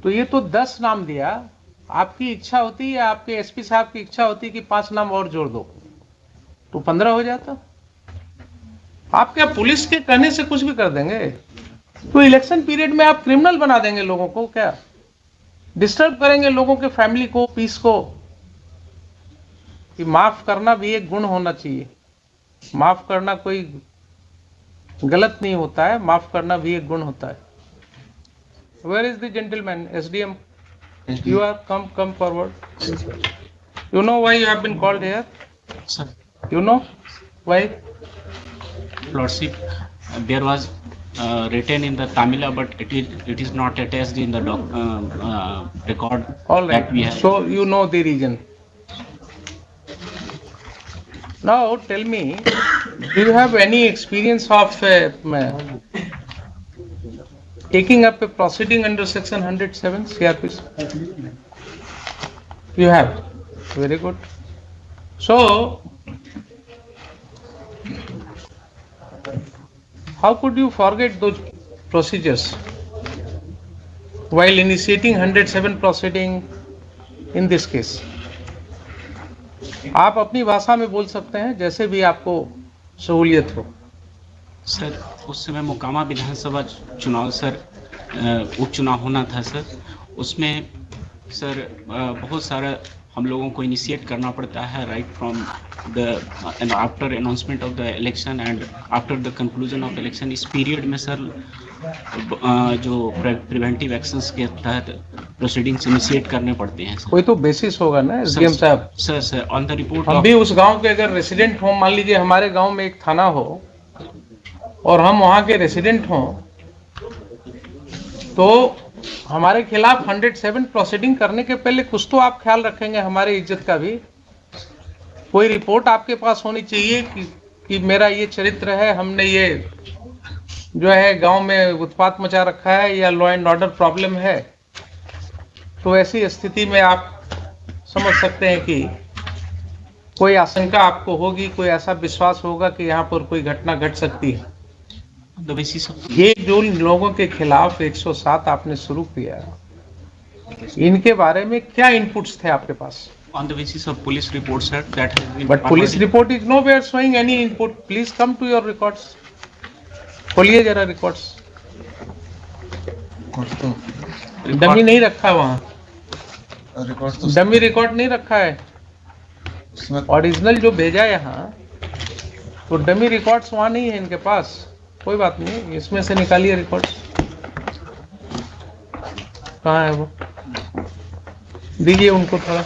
तो ये तो 10 नाम दिया, आपकी इच्छा होती है, आपके एसपी साहब की इच्छा होती कि 5 नाम और जोड़ दो तो 15 हो जाता। आप क्या पुलिस के कहने से कुछ भी कर देंगे? तो इलेक्शन पीरियड में आप क्रिमिनल बना देंगे लोगों को, क्या डिस्टर्ब करेंगे लोगों के फैमिली को, पीस को? कि माफ करना भी एक गुण होना चाहिए, माफ करना कोई गलत नहीं होता है, माफ करना भी एक गुण होता है। Where is the gentleman SDM? You are come forward. You know why you have been called here? Sir, You know why? Lordship, there was written in the Tamila, but it is not attached in the record All right. that we have. So you know the reason. Now tell me, do you have any experience of taking up a proceeding under section 107 CRPC? You have. Very good. So how could you forget those procedures while initiating 107 proceeding in this case? आप अपनी भाषा में बोल सकते हैं, जैसे भी आपको सहूलियत हो। सर, उस समय मोकामा विधानसभा चुनाव सर, उपचुनाव होना था सर। उसमें सर बहुत सारा हम लोगों को इनिशिएट करना पड़ता है, right from the after announcement of the election and after the conclusion of election. इस पीरियड में सर जो प्रिवेंटिव एक्शंस के तहत प्रोसीडिंग्स इनिशिएट करने पड़ते हैं सर। कोई तो बेसिस होगा ना एसडीएम साहब? सर ऑन द रिपोर्ट हम भी उस गांव के अगर रेसिडेंट हो, मान लीजिए हमारे गांव में एक थाना हो और हम वहां के रेसिडेंट हों, तो हमारे खिलाफ 107 प्रोसीडिंग करने के पहले कुछ तो आप ख्याल रखेंगे हमारी इज्जत का भी। कोई रिपोर्ट आपके पास होनी चाहिए कि मेरा ये चरित्र है, हमने ये जो है गांव में उत्पात मचा रखा है या लॉ एंड ऑर्डर प्रॉब्लम है। तो ऐसी स्थिति में आप समझ सकते हैं कि कोई आशंका आपको होगी, कोई ऐसा विश्वास होगा कि यहाँ पर कोई घटना घट सकती है। ये जो लोगों के खिलाफ 107 आपने शुरू किया, इनके बारे में क्या इनपुट्स थे आपके पास? On the basis of police reports, sir, that has been. But police report is nowhere showing any input. Please come to your records. खोलिए जरा रिकॉर्ड्स। डमी नहीं रखा वहाँ, डमी रिकॉर्ड नहीं रखा है, ओरिजिनल जो भेजा है यहाँ, तो डमी रिकॉर्ड्स वहाँ नहीं है इनके पास। कोई बात नहीं, इसमें से निकालिए रिकॉर्ड्स। कहाँ है वो? दीजिए उनको थोड़ा।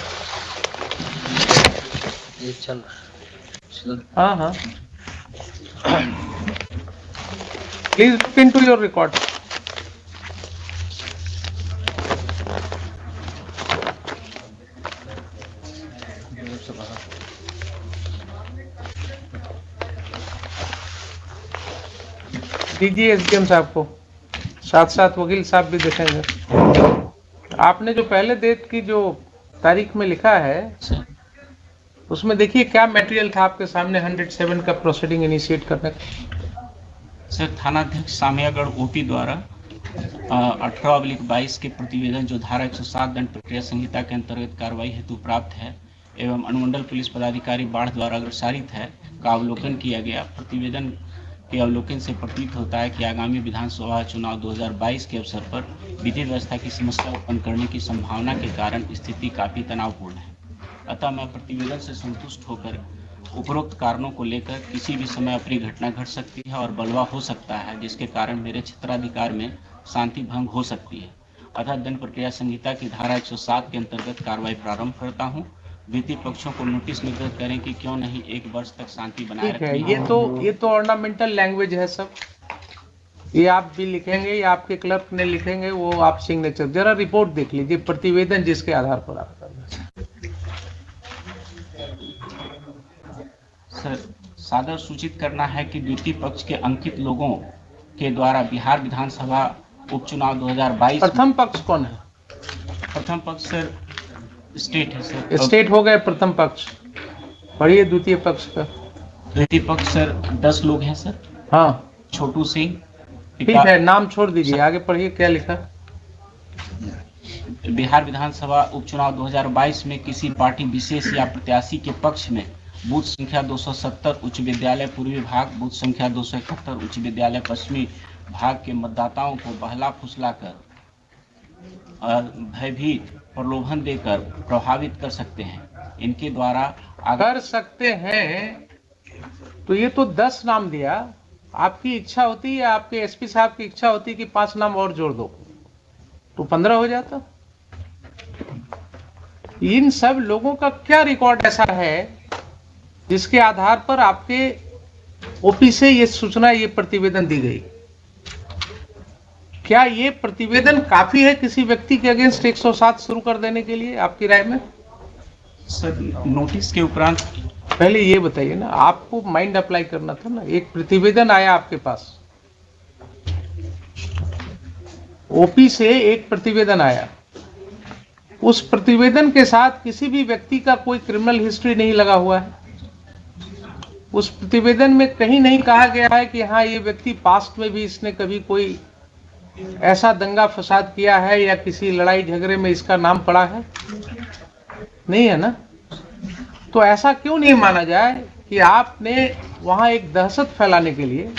हाँ हाँ, please look into your record. दीजिए एसडीएम साहब को, साथ साथ वकील साहब भी देखेंगे। आपने जो पहले डेट की जो तारीख में लिखा है उसमें देखिए क्या मटेरियल था आपके सामने 107 का प्रोसीडिंग इनिशिएट करने का। सर, थानाध्यक्ष सामियागढ़ ओपी द्वारा 18/22 के प्रतिवेदन जो धारा 107 दंड प्रक्रिया संहिता के अंतर्गत कार्रवाई हेतु प्राप्त है एवं अनुमंडल पुलिस पदाधिकारी बाढ़ द्वारा अग्रसारित है का अवलोकन किया गया। प्रतिवेदन के अवलोकन से प्रतीत होता है कि आगामी विधानसभा चुनाव 2022 के अवसर पर विधि व्यवस्था की समस्या उत्पन्न करने की संभावना के कारण स्थिति काफी तनावपूर्ण है। अतः मैं प्रतिवेदन से संतुष्ट होकर उपरोक्त कारणों को लेकर किसी भी समय अप्रिय घटना घट सकती है और बलवा हो सकता है, जिसके कारण मेरे क्षेत्राधिकार में शांति भंग हो सकती है। अतः दंड प्रक्रिया संहिता की धारा 107 के अंतर्गत कार्रवाई प्रारंभ करता हूँ। द्वितीय पक्षों को नोटिस निर्गत करें कि क्यों नहीं 1 वर्ष तक शांति बनाए रखें। ये तो ऑर्नामेंटल लैंग्वेज है सब, ये आप भी लिखेंगे या आपके क्लर्क ने लिखेंगे, वो आप सिग्नेचर। जरा रिपोर्ट देख लीजिए, प्रतिवेदन जिसके आधार पर आप कर रहे हैं। सर, सादर सूचित करना है कि द्वितीय पक्ष के अंकित लोगों के द्वारा बिहार विधानसभा उपचुनाव 2022। प्रथम पक्ष कौन है? प्रथम पक्ष सर स्टेट है सर। स्टेट हो गए प्रथम पक्ष, पढ़िए द्वितीय पक्ष का। द्वितीय पक्ष सर 10 लोग हैं सर। हाँ, छोटू सिंह। ठीक है, नाम छोड़ दीजिए, आगे पढ़िए क्या लिखा। बिहार विधानसभा उपचुनाव 2022 में किसी पार्टी विशेष या प्रत्याशी के पक्ष में बूथ संख्या 270 उच्च विद्यालय पूर्वी भाग, बूथ संख्या 271 उच्च विद्यालय पश्चिमी भाग के मतदाताओं को बहला फुसलाकर भयभीत प्रलोभन देकर प्रभावित कर सकते हैं। इनके द्वारा कर सकते हैं, तो ये तो 10 नाम दिया। आपकी इच्छा होती है, आपके एसपी साहब की इच्छा होती कि 5 नाम और जोड़ दो तो 15 हो जाता। इन सब लोगों का क्या रिकॉर्ड ऐसा है जिसके आधार पर आपके ओपी से ये सूचना, ये प्रतिवेदन दी गई? क्या ये प्रतिवेदन काफी है किसी व्यक्ति के अगेंस्ट 107 शुरू कर देने के लिए, आपकी राय में? सर, नोटिस के उपरांत पहले ये बताइए ना, आपको माइंड अप्लाई करना था ना। एक प्रतिवेदन आया आपके पास, ओपी से एक प्रतिवेदन आया, उस प्रतिवेदन के साथ किसी भी व्यक्ति का कोई क्रिमिनल हिस्ट्री नहीं लगा हुआ है। उस प्रतिवेदन में कहीं नहीं कहा गया है कि हाँ ये व्यक्ति पास्ट में भी इसने कभी कोई ऐसा दंगा फसाद किया है या किसी लड़ाई झगड़े में इसका नाम पड़ा है, नहीं है ना। तो ऐसा क्यों नहीं माना जाए कि आपने वहां एक दहशत फैलाने के लिए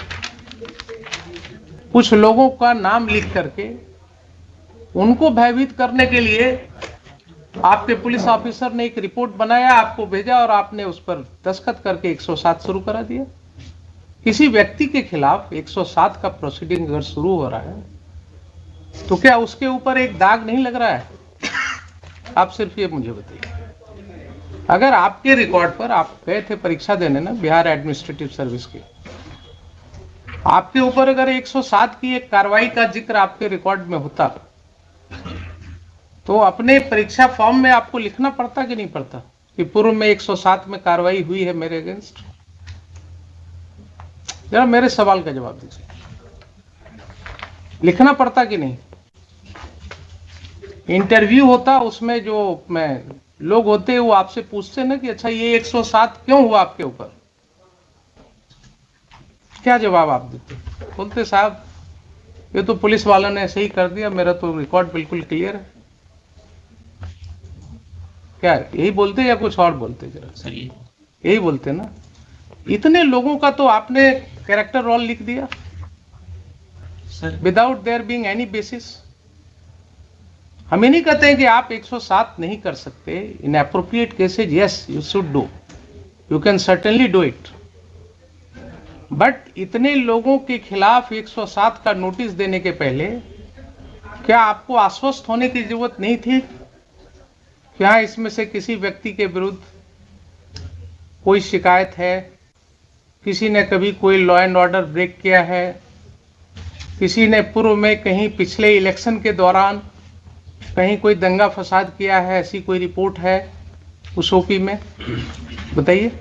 कुछ लोगों का नाम लिख करके उनको भयभीत करने के लिए आपके पुलिस ऑफिसर ने एक रिपोर्ट बनाया, आपको भेजा और आपने उस पर दस्तखत करके 107 शुरू करा दिया। किसी व्यक्ति के खिलाफ 107 का प्रोसीडिंग अगर शुरू हो रहा है तो क्या उसके ऊपर एक दाग नहीं लग रहा है? आप सिर्फ ये मुझे बताइए। अगर आपके रिकॉर्ड पर, आप गए थे परीक्षा देने ना बिहार एडमिनिस्ट्रेटिव सर्विस की, आपके ऊपर अगर 107 की एक कार्रवाई का जिक्र आपके रिकॉर्ड में होता तो अपने परीक्षा फॉर्म में आपको लिखना पड़ता कि नहीं पड़ता कि पूर्व में 107 में कार्रवाई हुई है मेरे अगेंस्ट? जरा मेरे सवाल का जवाब दीजिए, लिखना पड़ता कि नहीं? इंटरव्यू होता, उसमें जो लोग होते वो आपसे पूछते ना कि अच्छा ये 107 क्यों हुआ आपके ऊपर, क्या जवाब आप देते? बोलते साहब ये तो पुलिस वालों ने ऐसे ही कर दिया, मेरा तो रिकॉर्ड बिल्कुल क्लियर है। क्या यही बोलते या कुछ और बोलते? जरा सर यही बोलते ना। इतने लोगों का तो आपने कैरेक्टर रोल लिख दिया sir, without their being any basis. हम ये नहीं कहते हैं कि आप 107 नहीं कर सकते। इन appropriate cases yes you should do, you can certainly do it, but इतने लोगों के खिलाफ 107 का नोटिस देने के पहले क्या आपको आश्वस्त होने की जरूरत नहीं थी कि हाँ इसमें से किसी व्यक्ति के विरुद्ध कोई शिकायत है, किसी ने कभी कोई लॉ एंड ऑर्डर ब्रेक किया है, किसी ने पूर्व में कहीं पिछले इलेक्शन के दौरान कहीं कोई दंगा फसाद किया है, ऐसी कोई रिपोर्ट है उस ओपी में? बताइए।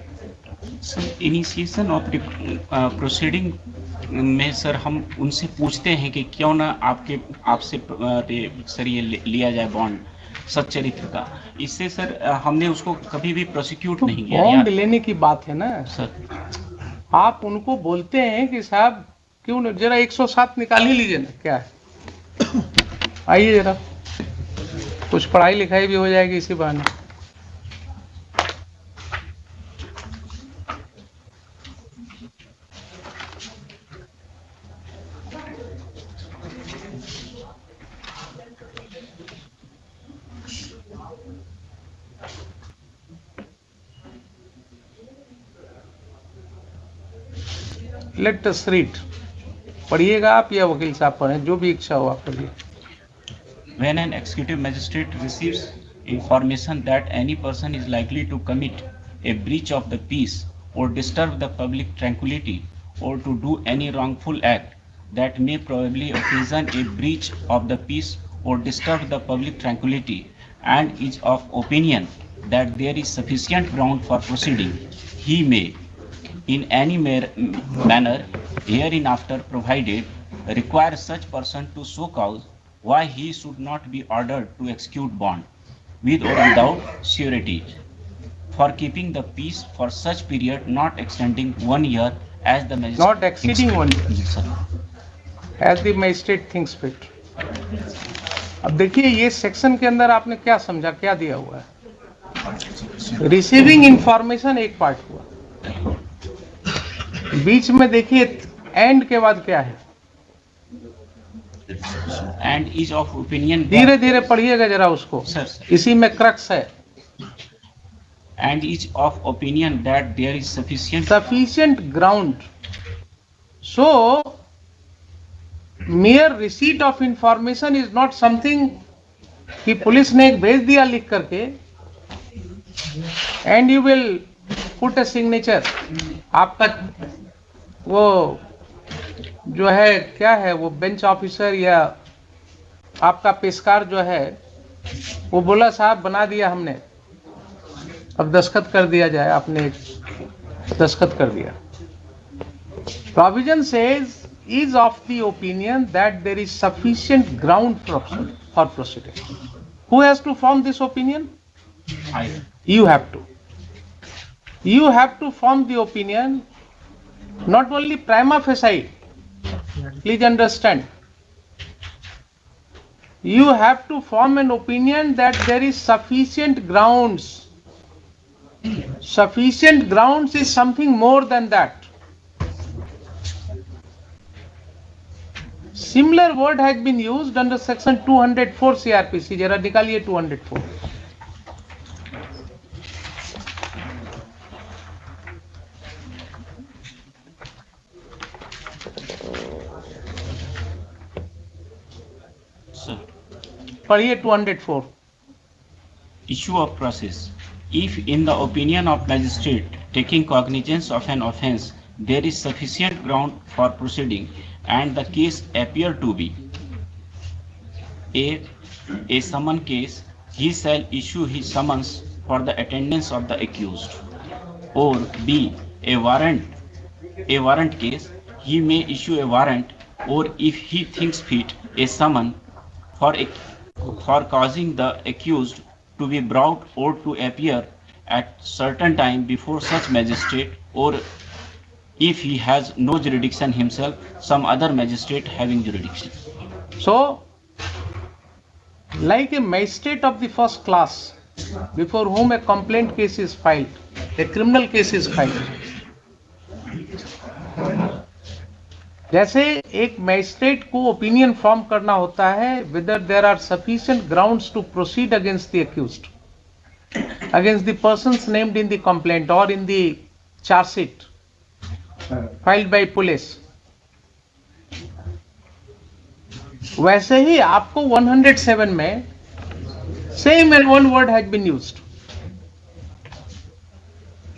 इनिशिएशन ऑफ प्रोसीडिंग में सर हम उनसे पूछते हैं कि क्यों ना आपसे सर ये लिया जाए बॉन्ड सच्चरित्र का। इससे सर हमने उसको कभी भी प्रोसिक्यूट तो नहीं किया। बॉन्ड लेने की बात है ना सर, आप उनको बोलते हैं कि साहब क्यों न जरा 107 निकाल ही लीजिए ना, क्या है आइए जरा, कुछ पढ़ाई लिखाई भी हो जाएगी इसी बहाने। Let us read. पढ़िएगा आप या वकील साहब पढ़ें, जो भी इच्छा हो आप पढ़िए। When an executive magistrate receives information that any person is likely to commit a breach of the peace or disturb the public tranquility or to do any wrongful act that may probably occasion a breach of the peace or disturb the public tranquility and is of opinion that there is sufficient ground for proceeding, he may, in any manner hereinafter provided, require such person to show cause why he should not be ordered to execute bond, with or without surety, for keeping the peace for such period not extending 1 year as the magistrate Not exceeding 1 year, Sir. as the magistrate thinks fit। अब देखिए ये section के अंदर आपने क्या समझा, क्या दिया हुआ है? रिसीविंग इंफॉर्मेशन एक पार्ट हुआ, बीच में देखिए एंड के बाद क्या है? एंड इज ऑफ ओपिनियन, धीरे धीरे पढ़िएगा जरा उसको, इसी में क्रक्स है। And is of opinion that there is sufficient ground. So mere receipt of information is not something कि पुलिस ने एक भेज दिया लिख करके and you will put a signature, आपका वो जो है क्या है, वो बेंच ऑफिसर या आपका पेशकार जो है वो बोला साहब बना दिया हमने, अब दस्तखत कर दिया जाए, आपने दस्तखत कर दिया। Provision says is of the opinion that there is sufficient ground for proceeding. Who has to form this opinion? You have to. You have to form the opinion, not only prima facie. Please understand. You have to form an opinion that there is sufficient grounds. Sufficient grounds is something more than that. Similar word has been used under section 204 CRPC. जरा निकालिए 204। पढ़िए 204। Issue of process. If in the opinion of magistrate taking cognizance of an offence, there is sufficient ground for proceeding and the case appear to be a summon case, he shall issue his summons for the attendance of the accused. Or B, a warrant case, he may issue a warrant, or if he thinks fit, a summon for causing the accused to be brought or to appear at certain time before such magistrate, or if he has no jurisdiction himself, some other magistrate having jurisdiction. So, like a magistrate of the first class, before whom a complaint case is filed, a criminal case is filed. जैसे एक magistrate को opinion form करना होता है whether there are sufficient grounds to proceed against the accused, against the persons named in the complaint or in the charge sheet filed by police. वैसे ही आपको 107 में same and one word has been used,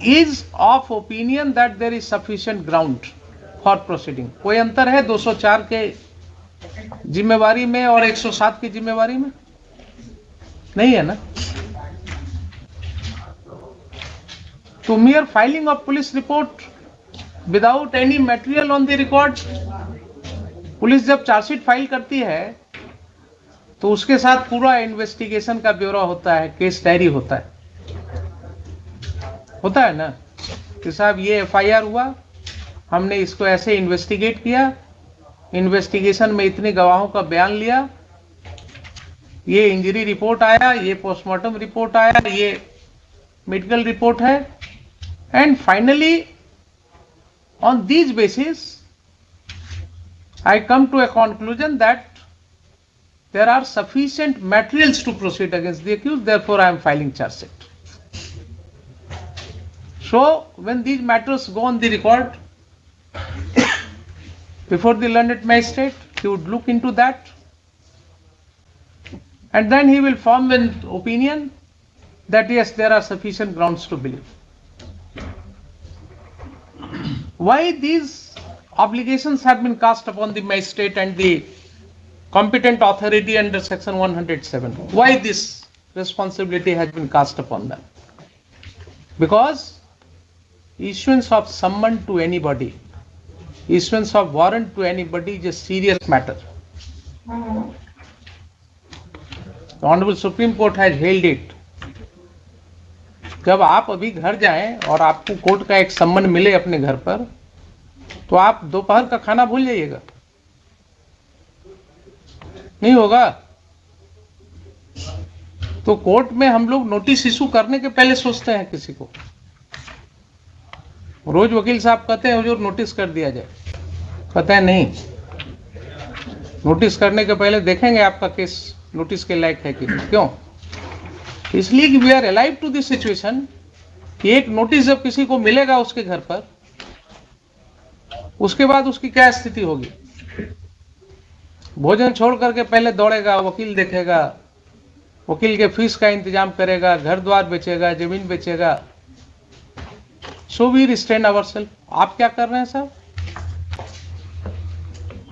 is of opinion that there is sufficient ground for proceeding. कोई अंतर है 204 के जिम्मेवारी में और 107 की जिम्मेवारी में? नहीं है ना। To mere filing of police report without any material on the record, police जब चार्जशीट फाइल करती है तो उसके साथ पूरा इन्वेस्टिगेशन का ब्यौरा होता है, केस डायरी होता है ना कि साहब ये एफआईआर हुआ, हमने इसको ऐसे इन्वेस्टिगेट किया, इन्वेस्टिगेशन में इतने गवाहों का बयान लिया, ये इंजरी रिपोर्ट आया, ये पोस्टमार्टम रिपोर्ट आया, ये मेडिकल रिपोर्ट है, and finally on these basis I come to a conclusion that there are sufficient materials to proceed against the accused, therefore I am filing charge sheet. So when these matters go on the record before the learned magistrate, he would look into that and then he will form an opinion that yes, there are sufficient grounds to believe. Why these obligations have been cast upon the magistrate and the competent authority under section 107? Why this responsibility has been cast upon them? Because issuance of summon to anybody, issuance of warrant to anybody is a serious matter. The Honorable Supreme Court has held it. जब आप अभी घर जाएं और आपको court का एक सम्मन मिले अपने घर पर, तो आप दोपहर का खाना भूल जाइएगा, नहीं होगा। तो कोर्ट में हम लोग नोटिस इशू करने के पहले सोचते हैं किसी को। रोज वकील साहब कहते हैं हुजूर नोटिस कर दिया जाए, कहते हैं नहीं, नोटिस करने के पहले देखेंगे आपका केस नोटिस के लायक है कि नहीं। क्यों? इसलिए कि we are alive to this situation कि एक नोटिस जब किसी को मिलेगा उसके घर पर, उसके बाद उसकी क्या स्थिति होगी। भोजन छोड़ करके पहले दौड़ेगा, वकील देखेगा, वकील के फीस का इंतजाम करेगा, घर द्वार बेचेगा, जमीन बेचेगा। So we restrain ourselves. आप क्या कर रहे हैं साहब?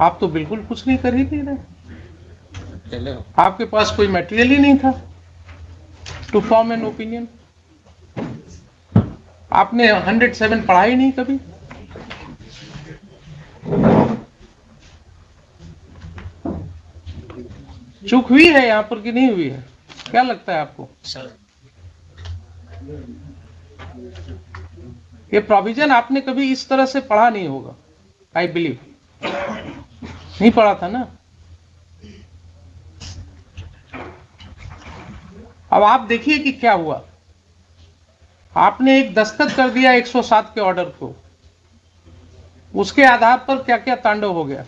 आप तो बिल्कुल कुछ नहीं कर ही नहीं रहे। आपके पास कोई मटेरियल ही नहीं था टू फॉर्म एन ओपिनियन। आपने 107 पढ़ा ही नहीं कभी। चूक हुई है यहां पर कि नहीं हुई है? क्या लगता है आपको? ये प्रोविजन आपने कभी इस तरह से पढ़ा नहीं होगा, आई बिलीव। नहीं पढ़ा था ना। अब आप देखिए कि क्या हुआ। आपने एक दस्तखत कर दिया 107 के ऑर्डर को, उसके आधार पर क्या क्या तांडव हो गया।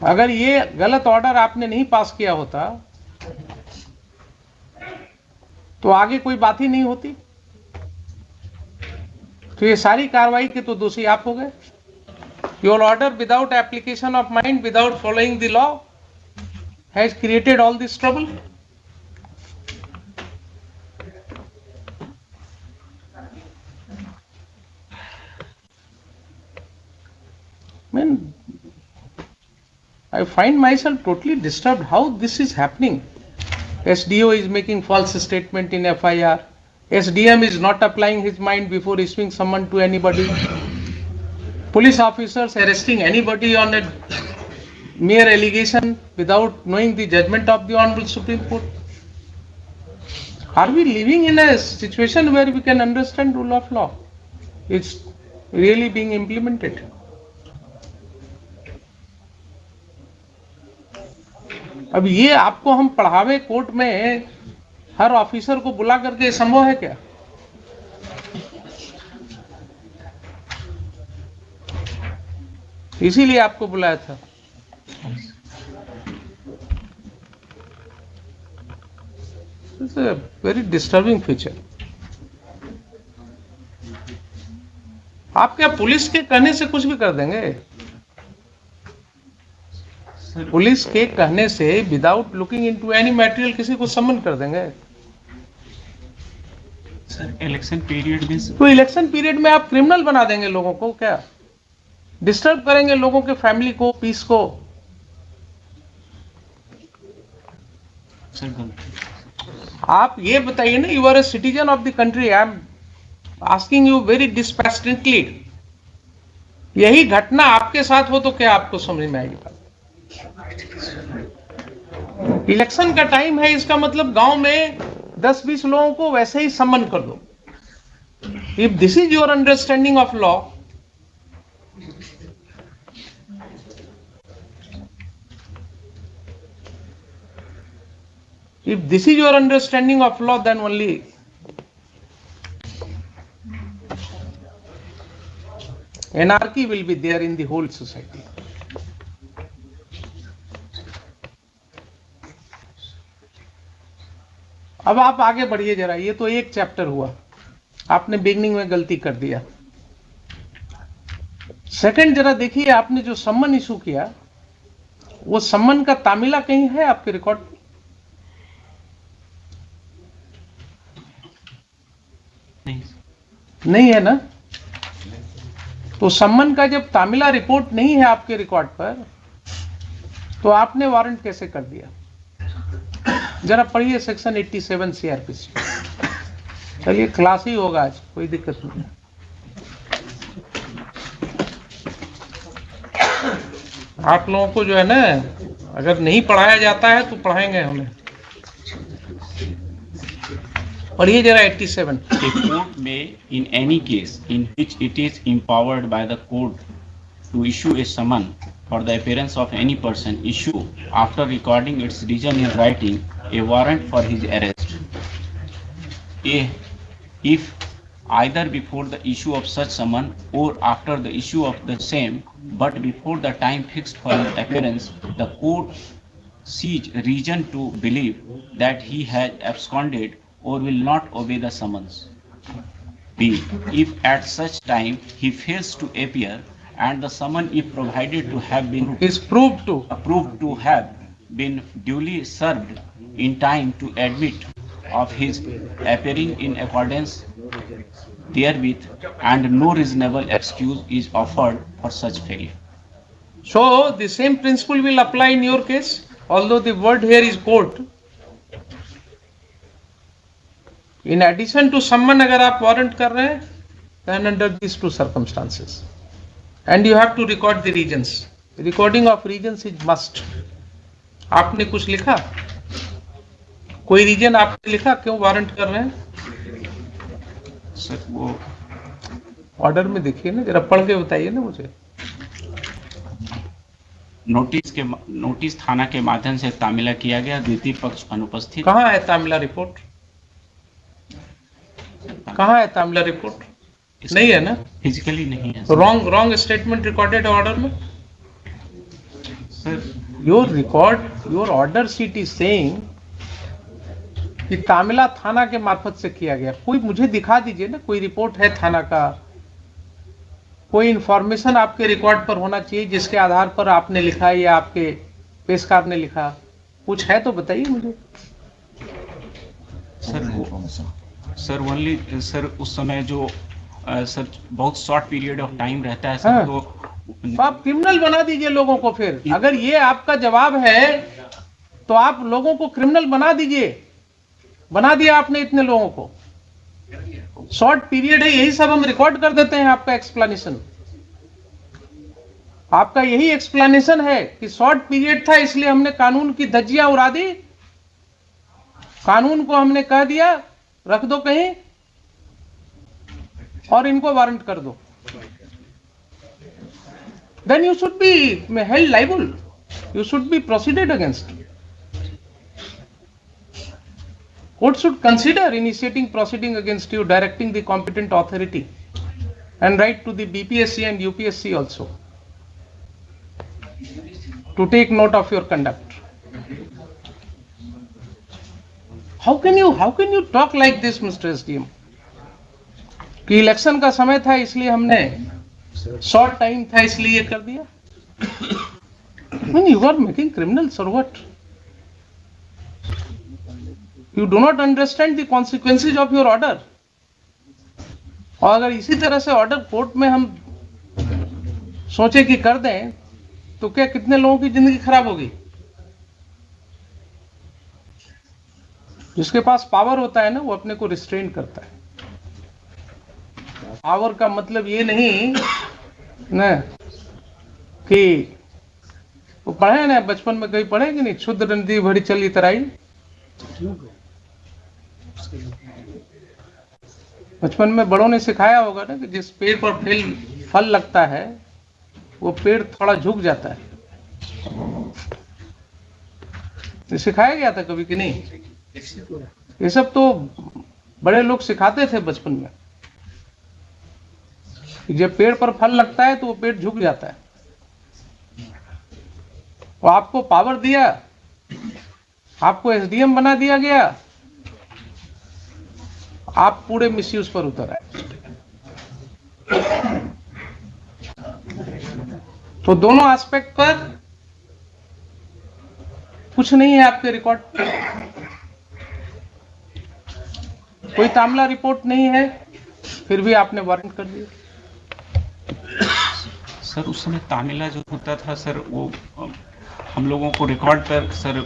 अगर ये गलत ऑर्डर आपने नहीं पास किया होता तो आगे कोई बात ही नहीं होती। तो ये सारी कार्रवाई के तो दोषी आप हो गए। Your order without application of mind, without following the law has created all this trouble. I find myself totally disturbed how this is happening. SDO is making false statement in FIR. SDM is not applying his mind before issuing summon to anybody. Police officers arresting anybody on a mere allegation without knowing the judgment of the Honorable Supreme Court. Are we living in a situation where we can understand rule of law? It's really being implemented. अब ये आपको हम पढ़ावे court में हर officer को बुला करके संभव है क्या? इसीलिए आपको बुलाया था। It's a very disturbing feature. आप क्या पुलिस के कहने से कुछ भी कर देंगे? पुलिस के कहने से without looking into any material किसी को समन कर देंगे? सर इलेक्शन पीरियड में तो इलेक्शन पीरियड में आप क्रिमिनल बना देंगे लोगों को क्या? डिस्टर्ब करेंगे लोगों के फैमिली को, पीस को। सर आप ये बताइए ना, you are a citizen of the country. I am asking you very dispassionately. यही घटना आपके साथ हो तो क्या आपको समझ में आएगी बात? इलेक्शन का टाइम है, इसका मतलब गांव में 10-20 लोगों को वैसे ही सम्मन कर दो। If this is your understanding of law, if this is your understanding of law, then only anarchy will be there in the whole society. अब आप आगे बढ़िए जरा। ये तो एक चैप्टर हुआ, आपने बिगनिंग में गलती कर दिया। सेकंड जरा देखिए, आपने जो सम्मन इशू किया, वो सम्मन का तामिला कहीं है आपके रिकॉर्ड में? नहीं है ना? तो सम्मन का जब तामिला रिपोर्ट नहीं है आपके रिकॉर्ड पर, तो आपने वारंट कैसे कर दिया? जरा पढ़िए सेक्शन 87 सीआरपीसी। चलिए क्लास ही होगा आज, कोई दिक्कत नहीं। आप लोगों को जो है ना, अगर नहीं पढ़ाया जाता है तो पढ़ाएंगे हमें। पढ़िए जरा 87। A court may, in any case in which it is empowered by the court to issue a summon for the appearance of any person issue after recording its reason in writing a warrant for his arrest. If either before the issue of such summon or after the issue of the same, but before the time fixed for his appearance, the court sees reason to believe that he has absconded or will not obey the summons. B. If at such time he fails to appear and the summon is provided to have been is proved to have been duly served in time to admit of his appearing in accordance therewith, and no reasonable excuse is offered for such failure. So the same principle will apply in your case, although the word here is court. In addition to summon, अगर आप warrant कर रहे हैं, then under these two circumstances, and you have to record the reasons. Recording of reasons is must. आपने कुछ लिखा, कोई reason आपने लिखा क्यों वारंट कर रहे हैं? सर वो ऑर्डर में देखिए ना, जरा पढ़ के बताइए ना मुझे। नोटिस थाना के माध्यम से तामिला किया गया, द्वितीय पक्ष अनुपस्थित। कहाँ है तामिला रिपोर्ट? कहाँ है तामिला रिपोर्ट? नहीं है ना, फिजिकली नहीं है। रॉन्ग स्टेटमेंट रिकॉर्डेड ऑर्डर में। Sir your order sheet is saying कि तामिला थाना के मार्फत से किया गया। कोई मुझे दिखा दीजिए ना, कोई रिपोर्ट है थाना का, कोई इंफॉर्मेशन आपके रिकॉर्ड पर होना चाहिए जिसके आधार पर आपने लिखा या आपके पेशकार ने लिखा, कुछ है तो बताइए मुझे। सर ओनली सर उस समय जो सर बहुत शॉर्ट पीरियड ऑफ टाइम रहता है सर। हाँ। तो आप क्रिमिनल बना दीजिए लोगों को। फिर अगर ये आपका जवाब है तो आप लोगों को क्रिमिनल बना दीजिए। बना दिया आपने इतने लोगों को, शॉर्ट पीरियड है, यही सब हम रिकॉर्ड कर देते हैं। आपका एक्सप्लेनेशन, आपका यही एक्सप्लेनेशन है कि शॉर्ट पीरियड था इसलिए हमने कानून की धज्जियां उड़ा दी, कानून को हमने कह दिया रख दो कहीं और इनको वारंट कर दो। Then you should be held liable, you should be proceeded against. Court should consider initiating proceeding against you, directing the competent authority, and write to the BPSC and UPSC also to take note of your conduct. How can you talk like this, Mr. SDM? कि election का समय था इसलिए हमने, short time था इसलिए ये कर दिया। I mean, you are making criminals or what? You do not understand the consequences of your order. और अगर इसी तरह से ऑर्डर कोर्ट में हम सोचे कि कर दें तो क्या कितने लोगों की जिंदगी खराब होगी? जिसके पास पावर होता है ना, वो अपने को रिस्ट्रेन करता है। पावर का मतलब ये नहीं ना कि वो पढ़े ना, बचपन में कहीं पढ़े कि नहीं, क्षुद्र नदी भरी चली तराई। बचपन में बड़ों ने सिखाया होगा ना कि जिस पेड़ पर फल लगता है वो पेड़ थोड़ा झुक जाता है। ये सिखाया गया था कभी कि नहीं? ये सब तो बड़े लोग सिखाते थे बचपन में कि जब पेड़ पर फल लगता है तो वो पेड़ झुक जाता है। वो आपको पावर दिया, आपको एसडीएम बना दिया गया, आप पूरे मिसयूज पर उतर आए। तो दोनों एस्पेक्ट पर कुछ नहीं है आपके रिकॉर्ड, कोई तामिला रिपोर्ट नहीं है, फिर भी आपने वारंट कर दिया। सर उस समय तामिला जो होता था सर, वो हम लोगों को रिकॉर्ड पर सर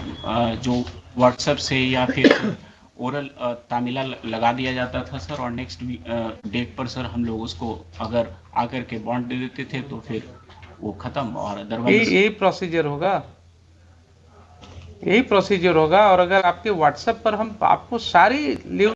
जो व्हाट्सएप से या फिर ओरल तामिला लगा दिया जाता था सर, और नेक्स्ट डेट पर सर हम लोग उसको अगर आकर के बॉन्ड दे देते थे तो फिर वो खत्म। और अदरवाइज यही प्रोसीजर होगा, यही प्रोसीजर होगा। और अगर आपके व्हाट्सएप पर हम आपको सारी